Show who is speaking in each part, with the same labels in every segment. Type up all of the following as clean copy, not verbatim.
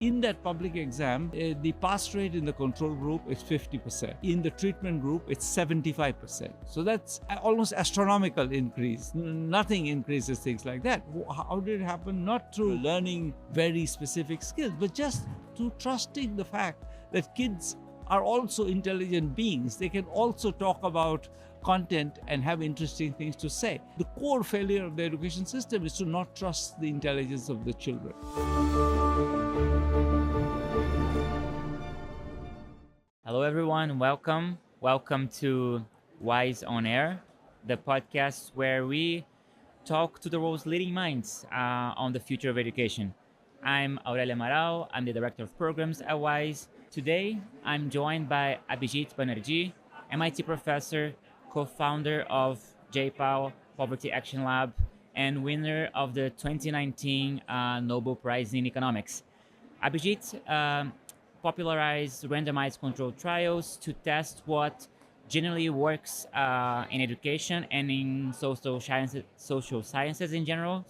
Speaker 1: In that public exam, the pass rate in the control group is 50%. In the treatment group, it's 75%. So that's almost astronomical increase. Nothing increases things like that. How did it happen? Not through learning very specific skills, but just through trusting the fact that kids are also intelligent beings. They can also talk about content and have interesting things to say. The core failure of the education system is to not trust the intelligence of the children.
Speaker 2: Hello, everyone. Welcome. Welcome to Wise on Air, the podcast where we talk to the world's leading minds on the future of education. I'm Aurélio Amaral. I'm the Director of Programs at Wise. Today, I'm joined by Abhijit Banerjee, MIT professor, co-founder of JPAL Poverty Action Lab, and winner of the 2019 Nobel Prize in Economics. Abhijit popularized randomized controlled trials to test what generally works in education and in social sciences in general.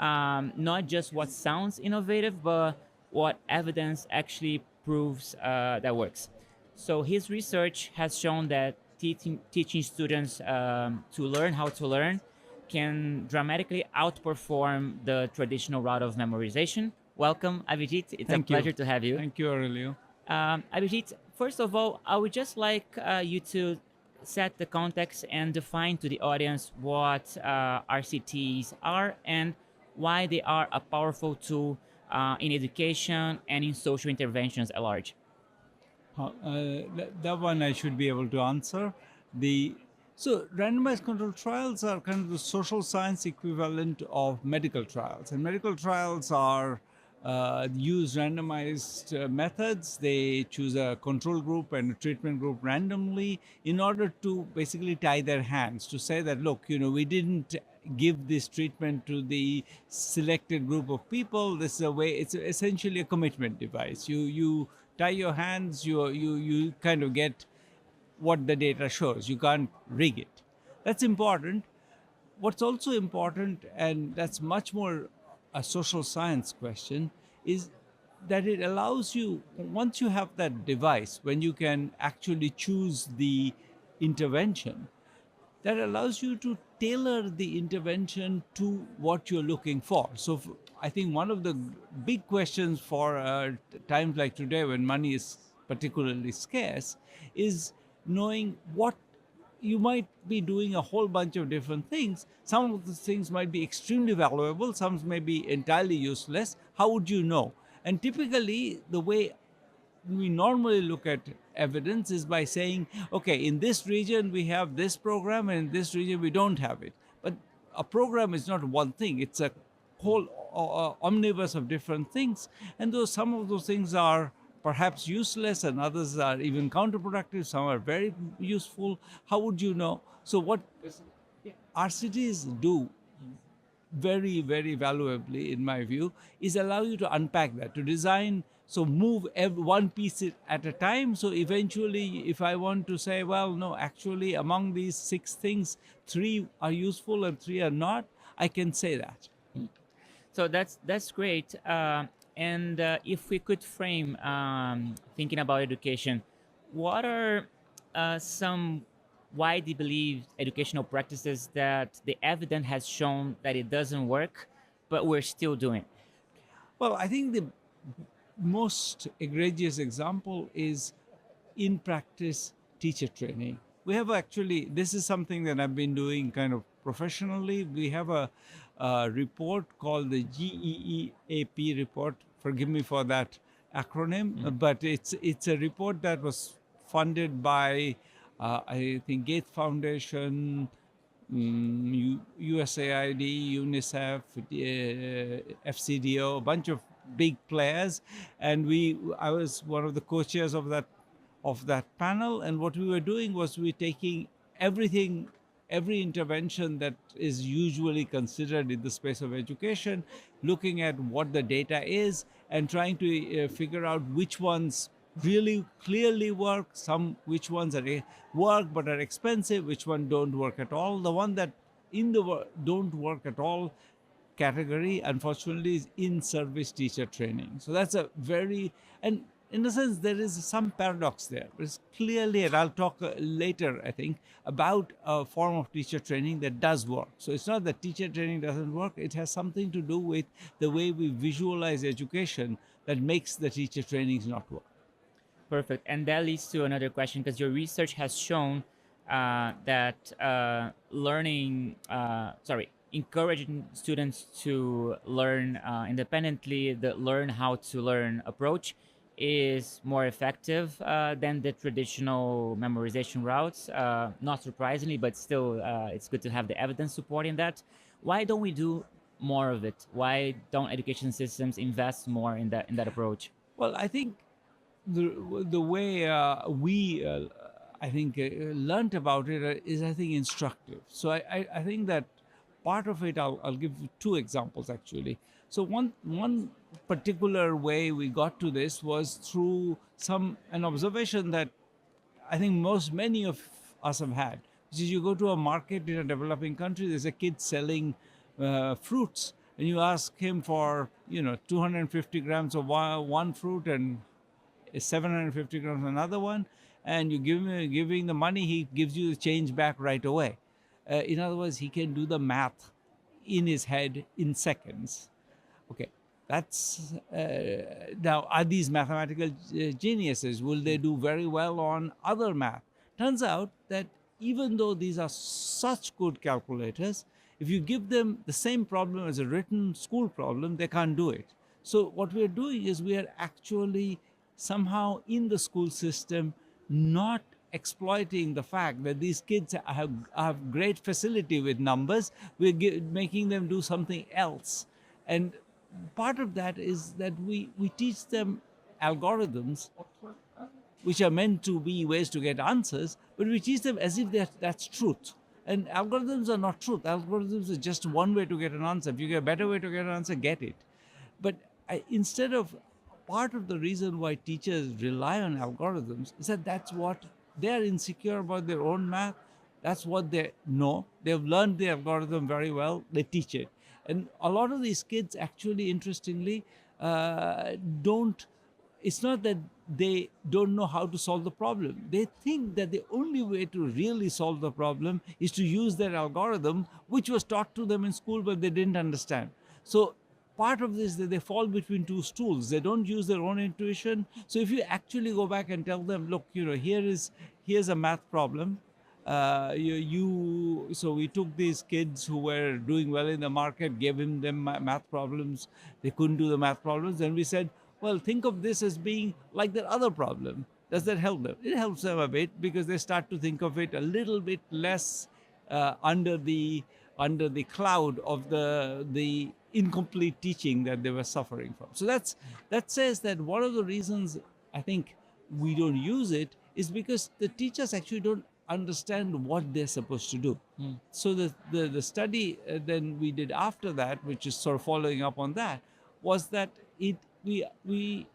Speaker 2: Not just what sounds innovative, but what evidence actually proves that works. So his research has shown that teaching students to learn how to learn can dramatically outperform the traditional route of memorization. Welcome, Abhijit. It's a pleasure to have you.
Speaker 1: Thank you, Aurelio.
Speaker 2: Abhijit, first of all, I would just like you to set the context and define to the audience what RCTs are and why they are a powerful tool in education and in social interventions at large.
Speaker 1: That one I should be able to answer. So randomized controlled trials are kind of the social science equivalent of medical trials. And medical trials are use randomized methods. They choose a control group and a treatment group randomly in order to basically tie their hands to say that, look, we didn't give this treatment to the selected group of people. This is a way, it's essentially a commitment device. You tie your hands, you kind of get what the data shows. You can't rig it. That's important. What's also important, and that's much more a social science question, is that it allows you, once you have that device, when you can actually choose the intervention, that allows you to tailor the intervention to what you're looking for. So I think one of the big questions for times like today when money is particularly scarce is knowing what you might be doing a whole bunch of different things. Some of the things might be extremely valuable, some may be entirely useless. How would you know? And typically, the way we normally look at evidence is by saying, okay, in this region we have this program, and in this region we don't have it. But a program is not one thing, it's a whole omnibus of different things. And though some of those things are perhaps useless and others are even counterproductive, some are very useful, how would you know? So what RCTs do very, very valuably, in my view, is allow you to unpack that, to design, so move one piece at a time. So eventually, if I want to say, well, no, actually among these 6 things, 3 are useful and 3 are not, I can say that.
Speaker 2: So that's great. And if we could frame thinking about education, what are some widely believed educational practices that the evidence has shown that it doesn't work, but we're still doing?
Speaker 1: Well, I think the most egregious example is in practice teacher training. We have actually, this is something that I've been doing kind of professionally. We have a report called the GEEAP report. Forgive me for that acronym, but it's a report that was funded by I think Gates Foundation, USAID, UNICEF, FCDO, a bunch of big players, and I was one of the co-chairs of that panel. And what we were doing was we were taking every intervention that is usually considered in the space of education, looking at what the data is, and trying to figure out which ones really clearly work, which ones work but are expensive, which one don't work at all. The one that don't work at all category, unfortunately, is in-service teacher training. So that's a very, and in a sense, there is some paradox there. It's clearly, and I'll talk later, I think, about a form of teacher training that does work. So it's not that teacher training doesn't work, it has something to do with the way we visualize education that makes the teacher trainings not work.
Speaker 2: Perfect. And that leads to another question because your research has shown that encouraging students to learn independently, the learn how to learn approach is more effective than the traditional memorization routes. Not surprisingly, but still, it's good to have the evidence supporting that. Why don't we do more of it? Why don't education systems invest more in that approach?
Speaker 1: Well, I think the way we I think learnt about it is, I think, instructive. So I think that part of it, I'll give you two examples actually. So one particular way we got to this was through an observation that I think many of us have had, which is you go to a market in a developing country, there's a kid selling fruits, and you ask him for 250 grams of one fruit and 750 grams another one, and you giving the money, he gives you the change back right away. In other words, he can do the math in his head in seconds. Okay, that's now, are these mathematical geniuses? Will they do very well on other math? Turns out that even though these are such good calculators, if you give them the same problem as a written school problem, they can't do it. So what we are doing is we are actually somehow in the school system not exploiting the fact that these kids have great facility with numbers. We're making them do something else. And part of that is that we teach them algorithms which are meant to be ways to get answers, but we teach them as if that's truth. And algorithms are not truth. Algorithms are just one way to get an answer. If you get a better way to get an answer, get it. But instead of, part of the reason why teachers rely on algorithms is that that's what they're insecure about their own math. That's what they know. They've learned the algorithm very well. They teach it. And a lot of these kids actually, interestingly, don't, it's not that they don't know how to solve the problem. They think that the only way to really solve the problem is to use their algorithm, which was taught to them in school, but they didn't understand. So part of this, that they fall between two stools. They don't use their own intuition. So if you actually go back and tell them, look, here's a math problem. So we took these kids who were doing well in the market, gave them math problems. They couldn't do the math problems. Then we said, well, think of this as being like that other problem. Does that help them? It helps them a bit because they start to think of it a little bit less under the cloud of the incomplete teaching that they were suffering from. So that says that one of the reasons I think we don't use it is because the teachers actually don't understand what they're supposed to do. So the study then we did after that, which is sort of following up on that, was that we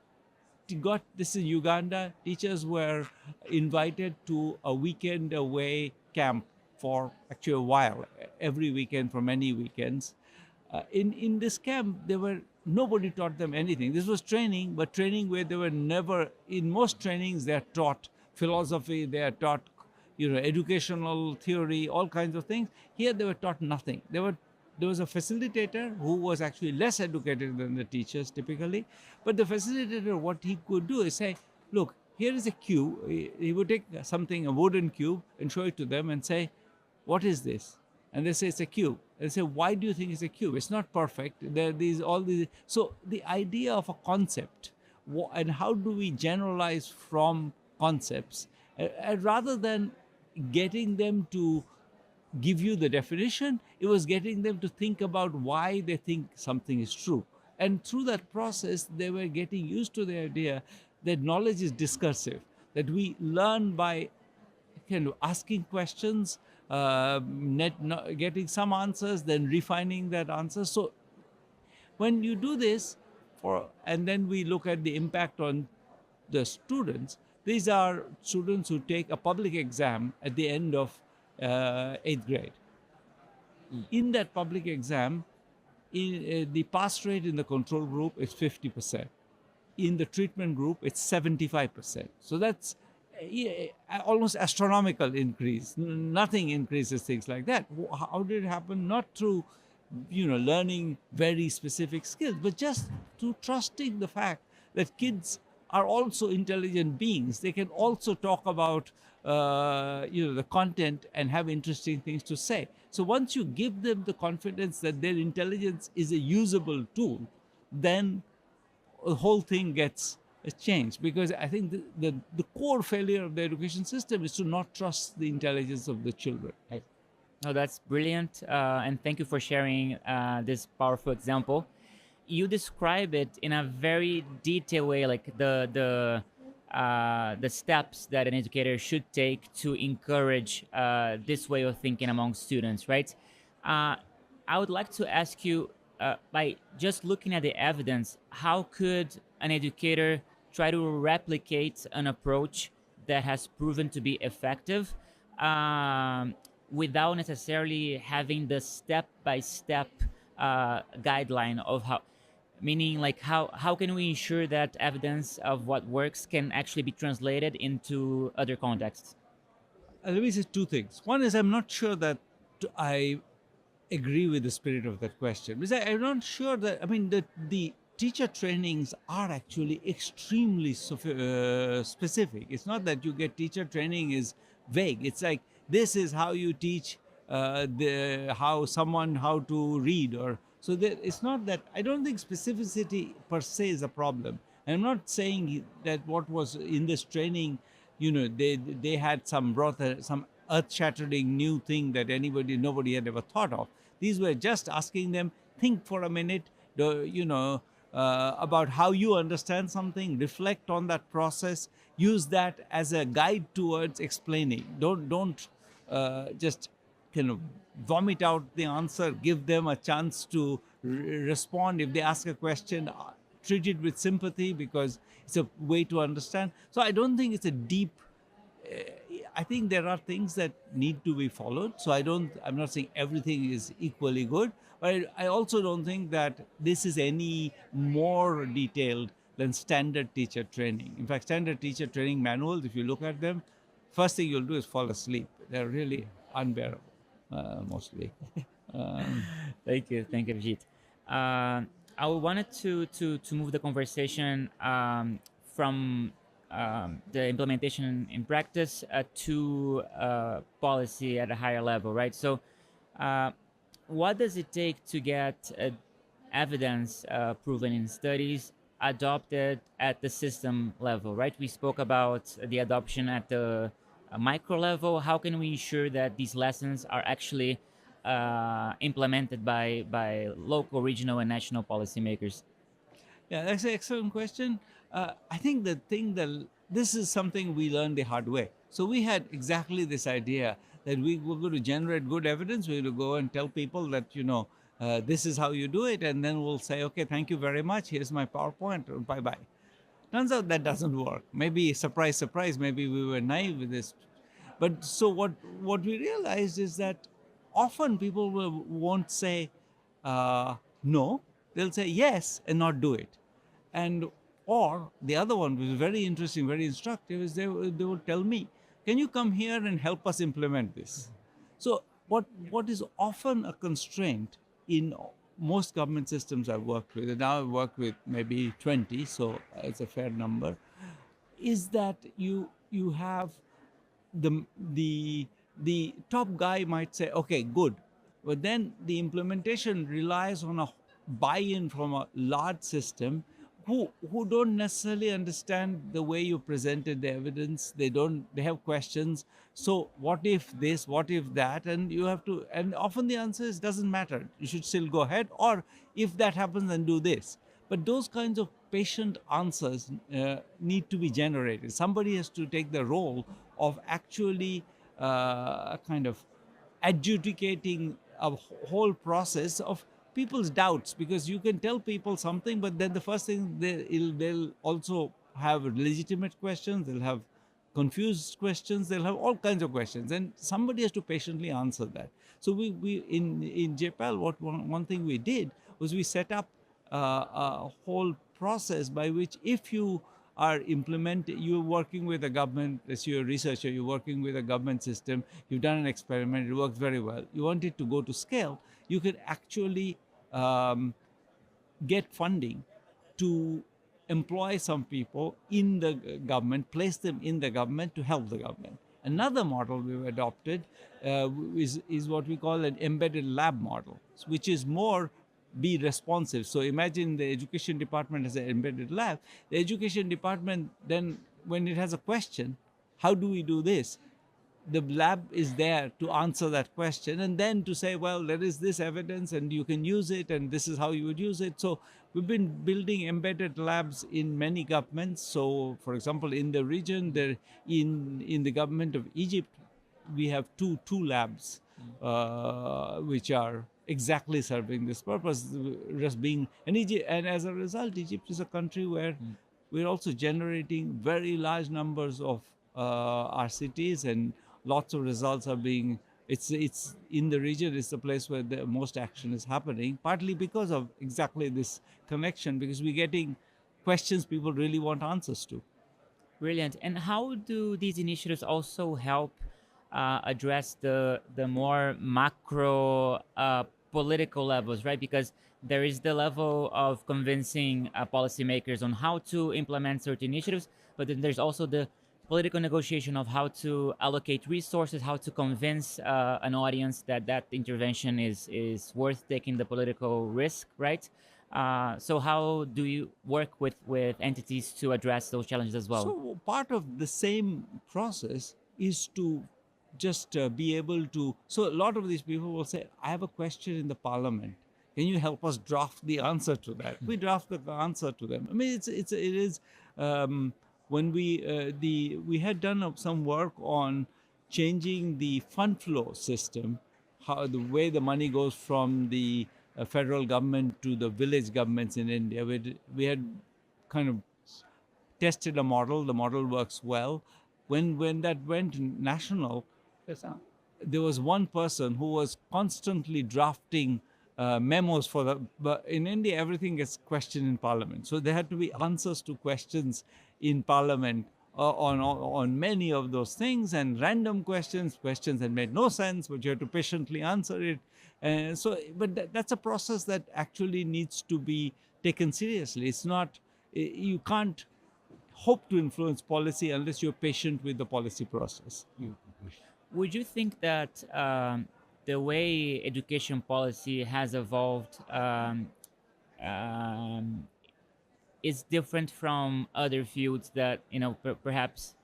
Speaker 1: got this in Uganda. Teachers were invited to a weekend away camp for actually a while, every weekend for many weekends. In this camp, nobody taught them anything. This was training, but training where they were never, in most trainings, they are taught philosophy, they are taught educational theory, all kinds of things. Here they were taught nothing. There was a facilitator who was actually less educated than the teachers typically, but the facilitator, what he could do is say, look, here is a cube. He would take a wooden cube, and show it to them and say, what is this? And they say, it's a cube. And they say, why do you think it's a cube? It's not perfect. There are all these. So the idea of a concept, and how do we generalize from concepts, rather than getting them to give you the definition, it was getting them to think about why they think something is true. And through that process, they were getting used to the idea that knowledge is discursive, that we learn by kind of asking questions, getting some answers, then refining that answer. So when you do this, and then we look at the impact on the students, these are students who take a public exam at the end of 8th grade. In that public exam, The pass rate in the control group is 50%. In the treatment group, it's 75%. So that's almost astronomical increase. Nothing increases things like that. How did it happen? Not through, learning very specific skills, but just through trusting the fact that kids are also intelligent beings. They can also talk about, the content and have interesting things to say. So once you give them the confidence that their intelligence is a usable tool, then the whole thing gets changed. Because I think the core failure of the education system is to not trust the intelligence of the children.
Speaker 2: Right. No, that's brilliant, and thank you for sharing this powerful example. You describe it in a very detailed way, like the steps that an educator should take to encourage this way of thinking among students, right? I would like to ask you, by just looking at the evidence, how could an educator try to replicate an approach that has proven to be effective, without necessarily having the step-by-step guideline of how, meaning like how can we ensure that evidence of what works can actually be translated into other contexts?
Speaker 1: Let me say two things. One is, I'm not sure that I agree with the spirit of that question, because I'm not sure that, I mean, the teacher trainings are actually extremely specific. It's not that you get teacher training is vague. It's like, this is how you teach how to read, or so that it's not that. I don't think specificity per se is a problem. I'm not saying that what was in this training, they had brought some earth-shattering new thing that nobody had ever thought of. These were just asking them, think for a minute, about how you understand something, reflect on that process, use that as a guide towards explaining. Don't just vomit out the answer. Give them a chance to respond. If they ask a question, treat it with sympathy, because it's a way to understand. So I don't think it's a deep. I think there are things that need to be followed. So I'm not saying everything is equally good, but I also don't think that this is any more detailed than standard teacher training. In fact, standard teacher training manuals, if you look at them, first thing you'll do is fall asleep. They're really unbearable, mostly.
Speaker 2: Thank you, Abhijit. I wanted to move the conversation from the implementation in practice to policy at a higher level, right? So, what does it take to get evidence proven in studies adopted at the system level, right? We spoke about the adoption at the micro level. How can we ensure that these lessons are actually implemented by local, regional, and national policymakers?
Speaker 1: Yeah, that's an excellent question. I think this is something we learned the hard way. So we had exactly this idea that we were going to generate good evidence. We were going to go and tell people that, this is how you do it. And then we'll say, okay, thank you very much. Here's my PowerPoint. Bye-bye. Turns out that doesn't work. Maybe, surprise, surprise, maybe we were naive with this. But so what we realized is that often people won't say no. They'll say yes and not do it. And or the other one, which is very interesting, very instructive, is they would tell me, can you come here and help us implement this? So what is often a constraint in most government systems I've worked with, and now I've worked with maybe 20, so it's a fair number, is that you have the top guy might say, okay, good, but then the implementation relies on a buy-in from a large system who don't necessarily understand the way you presented the evidence. They have questions. So what if this, what if that? And you have to, and often the answer is doesn't matter. You should still go ahead, or if that happens, then do this. But those kinds of patient answers need to be generated. Somebody has to take the role of actually kind of adjudicating a whole process of people's doubts, because you can tell people something, but then the first thing they'll also have legitimate questions, they'll have confused questions, they'll have all kinds of questions, and somebody has to patiently answer that. So we in JPAL, one thing we did was we set up a whole process by which if you are you're working with a government, as you're a researcher, you're working with a government system, you've done an experiment, it works very well, you want it to go to scale, you could actually um, get funding to employ some people in the government, place them in the government to help the government. Another model we've adopted is what we call an embedded lab model, which is more be responsive. So imagine the education department has an embedded lab. The education department then, when it has a question, how do we do this? The lab is there to answer that question and then to say, well, there is this evidence and you can use it and this is how you would use it. So we've been building embedded labs in many governments. So for example, in the region there, in the government of Egypt, we have two labs which are exactly serving this purpose, just being and Egypt, and as a result Egypt is a country where we're also generating very large numbers of RCTs, and lots of results are being. It's in the region. It's the place where the most action is happening. Partly because of exactly this connection, because we're getting questions people really want answers to.
Speaker 2: Brilliant. And how do these initiatives also help address the more macro political levels, right? Because there is the level of convincing policymakers on how to implement certain initiatives, but then there's also the political negotiation of how to allocate resources, how to convince an audience that that intervention is worth taking the political risk, right? So how do you work with entities to address those challenges as well?
Speaker 1: So part of the same process is to just be able to. So a lot of these people will say, "I have a question in the parliament. Can you help us draft the answer to that?" We draft the answer to them. I mean, it is when we had done some work on changing the fund flow system, how the way the money goes from the federal government to the village governments in India. We had kind of tested a model. The model works well. When that went national, there was one person who was constantly drafting memos for the. But in India, everything gets questioned in Parliament, so there had to be answers to questions in Parliament on many of those things, and random questions that made no sense, but you had to patiently answer it. But that's a process that actually needs to be taken seriously. It's not. You can't hope to influence policy unless you're patient with the policy process.
Speaker 2: Would you think that the way education policy has evolved um, is different from other fields that perhaps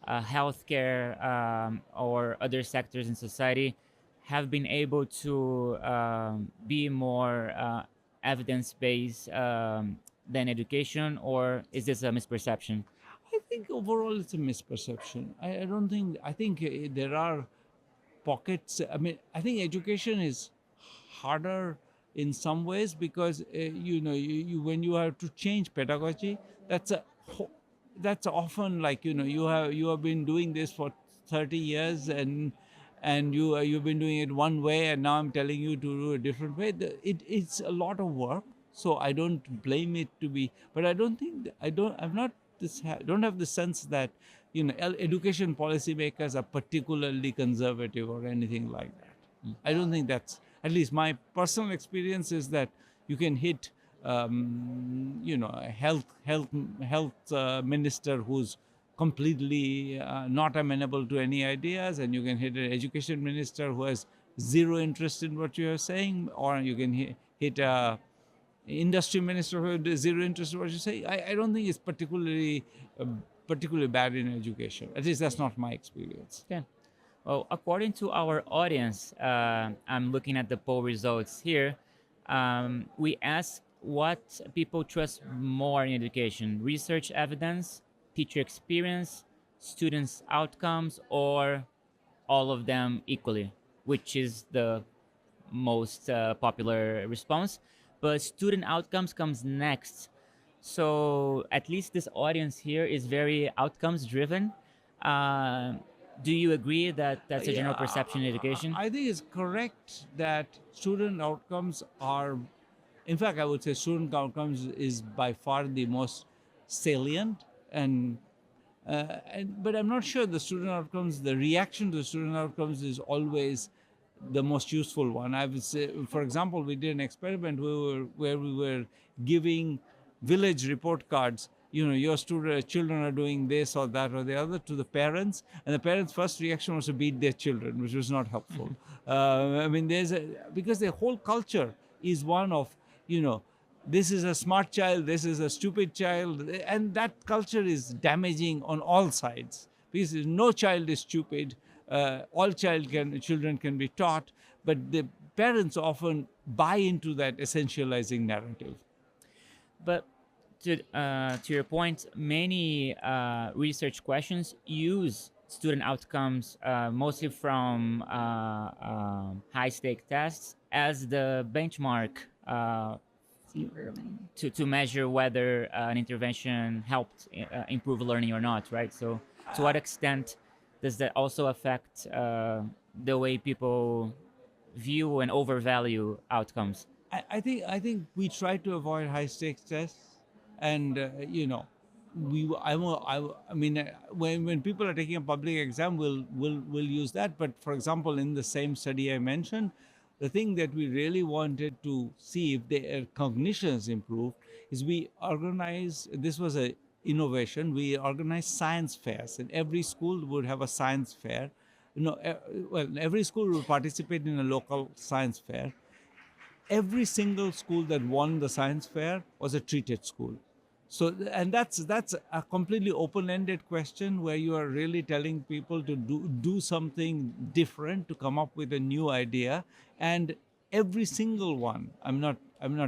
Speaker 2: healthcare or other sectors in society have been able to be more evidence-based than education, or is this a misperception?
Speaker 1: I think overall it's a misperception. I don't think. I think there are pockets. I mean, I think education is harder in some ways because you when you have to change pedagogy, that's often like you have been doing this for 30 years and you've been doing it one way and now I'm telling you to do a different way. It's a lot of work, so I don't blame it to be. But I don't think I'm not don't have the sense that education policymakers are particularly conservative or anything like that. I don't think that's, at least my personal experience is that you can hit a health minister who's completely not amenable to any ideas, and you can hit an education minister who has zero interest in what you are saying, or you can hit a industry minister who has zero interest in what you say. I don't think it's particularly bad in education. At least that's not my experience.
Speaker 2: Okay. Well, according to our audience, I'm looking at the poll results here. We asked what people trust more in education: research evidence, teacher experience, students' outcomes, or all of them equally, which is the most popular response. But student outcomes comes next. So at least this audience here is very outcomes driven. Do you agree that that's a general perception in education?
Speaker 1: I think it's correct that student outcomes are in fact, I would say student outcomes is by far the most salient, but I'm not sure the student outcomes, the reaction to the student outcomes is always the most useful one. I would say, for example, we did an experiment where we were giving village report cards. Your children are doing this or that or the other to the parents, and the parents' first reaction was to beat their children, which was not helpful. I mean, because the whole culture is one of, this is a smart child, this is a stupid child, and that culture is damaging on all sides because no child is stupid. All children can be taught, but the parents often buy into that essentializing narrative.
Speaker 2: But to your point, many research questions use student outcomes, mostly from high-stake tests, as the benchmark to measure whether an intervention helped improve learning or not, right? So, to what extent does that also affect the way people view and overvalue outcomes?
Speaker 1: I think we try to avoid high stakes tests, and I mean, when people are taking a public exam, we'll use that. But for example, in the same study I mentioned, the thing that we really wanted to see if their cognition is improved is we organize. This was a innovation. We organized science fairs, and every school would have a science fair. Every school will participate in a local science fair. Every single school that won the science fair was a treated school. So, and that's a completely open-ended question where you are really telling people to do something different, to come up with a new idea. And every single one, I'm not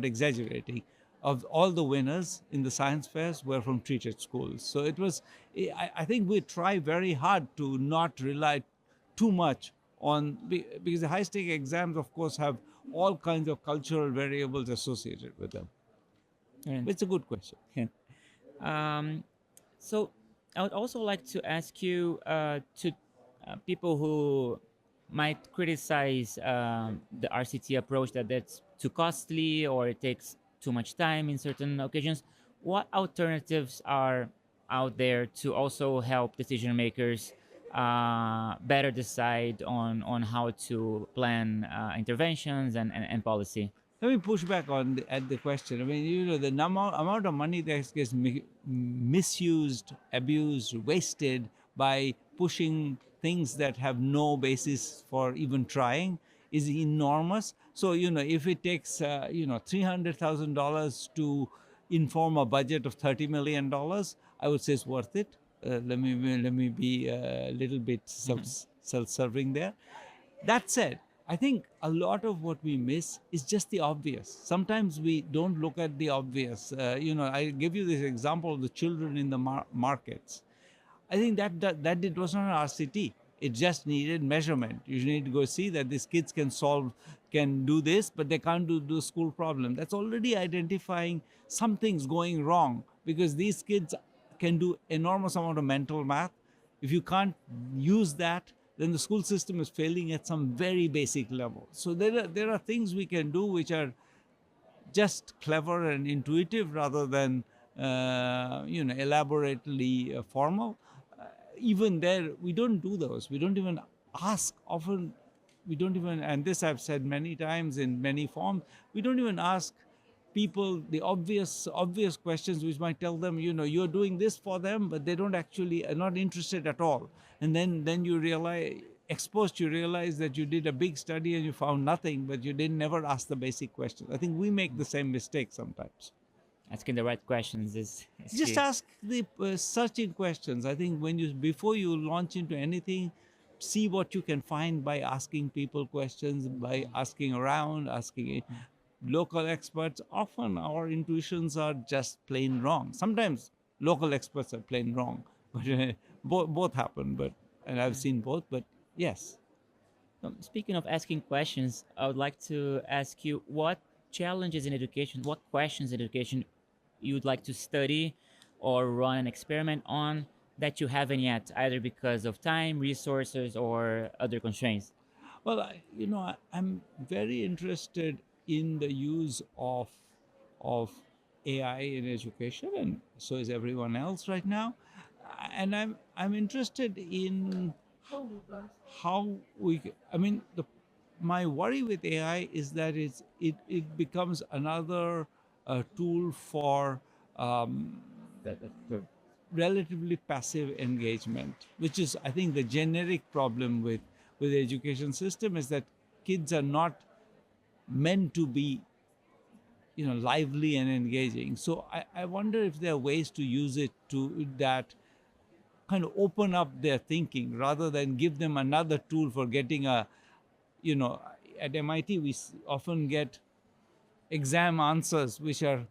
Speaker 1: exaggerating, of all the winners in the science fairs were from treated schools. So it was, I think we try very hard to not rely too much on, because the high stake exams, of course, have all kinds of cultural variables associated with them.
Speaker 2: And
Speaker 1: It's a good question.
Speaker 2: um, so I would also like to ask you to people who might criticize the RCT approach, that that's too costly or it takes too much time in certain occasions. What alternatives are out there to also help decision makers better decide on how to plan interventions and policy?
Speaker 1: Let me push back at the question. I mean, the amount of money that gets misused, abused, wasted by pushing things that have no basis for even trying is enormous. So, if it takes, $300,000 to inform a budget of $30 million, I would say it's worth it. Let me be a little bit self-serving there. That said, I think a lot of what we miss is just the obvious. Sometimes we don't look at the obvious. I give you this example of the children in the markets. I think that it was not an RCT. It just needed measurement. You need to go see that these kids can do this, but they can't do the school problem. That's already identifying something's going wrong, because these kids can do enormous amount of mental math. If you can't use that, then the school system is failing at some very basic level. So there are things we can do which are just clever and intuitive rather than elaborately formal. Even there, we don't do those. We don't even ask often. We don't even, and this I've said many times in many forms, we don't even ask people the obvious questions which might tell them, you're doing this for them, but they don't actually are not interested at all. And then you realize, you realize that you did a big study and you found nothing, but you didn't never ask the basic questions. I think we make the same mistake sometimes.
Speaker 2: Asking the right questions is
Speaker 1: Just
Speaker 2: key.
Speaker 1: ask the searching questions. I think before you launch into anything, see what you can find by asking people questions, by asking around, asking local experts. Often our intuitions are just plain wrong. Sometimes local experts are plain wrong, but both happen. And I've seen both. But yes.
Speaker 2: Speaking of asking questions, I would like to ask you what challenges in education, what questions in education you would like to study or run an experiment on that you haven't yet, either because of time, resources, or other constraints.
Speaker 1: Well, I'm very interested in the use of of AI in education, and so is everyone else right now. And I'm interested in how we. I mean, my worry with AI is that it becomes another tool for relatively passive engagement, which is, I think, the generic problem with the education system is that kids are not meant to be, lively and engaging. So I wonder if there are ways to use it to that kind of open up their thinking rather than give them another tool for getting a, at MIT we often get exam answers which are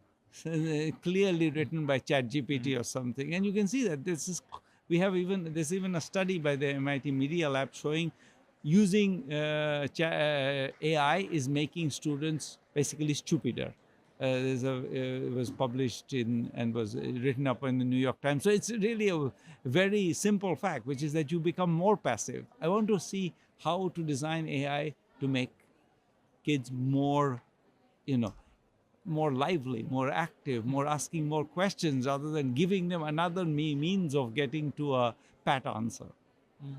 Speaker 1: clearly written by ChatGPT or something, and you can see that there's even a study by the MIT Media Lab showing using AI is making students basically stupider. It was published in and was written up in the New York Times. So it's really a very simple fact, which is that you become more passive. I want to see how to design AI to make kids more, more lively, more active, more asking more questions rather than giving them another means of getting to a pat answer.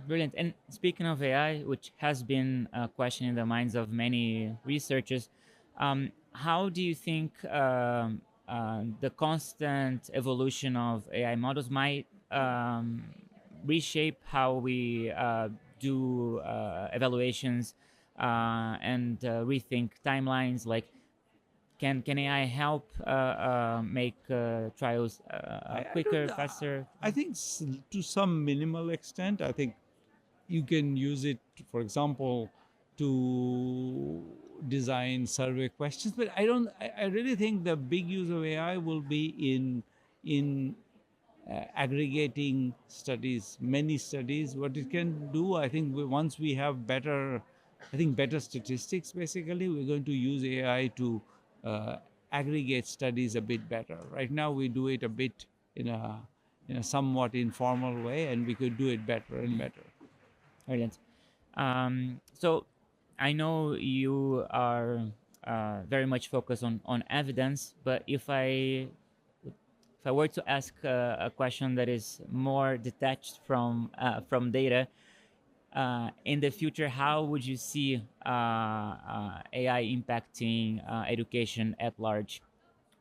Speaker 2: Brilliant. And speaking of AI, which has been a question in the minds of many researchers, how do you think the constant evolution of AI models might reshape how we do evaluations and rethink timelines? Like, can AI help make trials quicker, faster?
Speaker 1: I think to some minimal extent, I think you can use it, for example, to design survey questions. But I really think the big use of AI will be in aggregating studies, many studies. What it can do, I think, once we have better statistics, basically, we're going to use AI to aggregate studies a bit better. Right now, we do it a bit in a somewhat informal way, and we could do it better and better.
Speaker 2: Brilliant. So I know you are very much focused on evidence, but if I were to ask a question that is more detached from data, in the future, how would you see AI impacting education at large,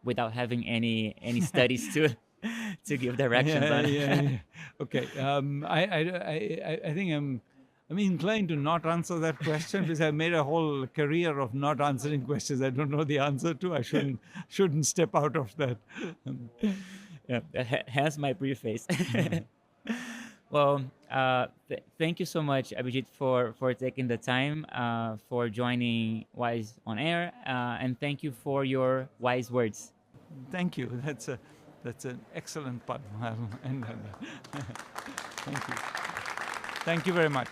Speaker 2: without having any studies to give directions on?
Speaker 1: Yeah. Okay. I think I'm inclined to not answer that question because I made a whole career of not answering questions I don't know the answer to. I shouldn't step out of that.
Speaker 2: Yeah, hence my preface. Well, thank you so much, Abhijit, for taking the time, for joining Wise on Air, and thank you for your wise words.
Speaker 1: Thank you. That's an excellent pun. I'll end on that. Thank you. Thank you very much.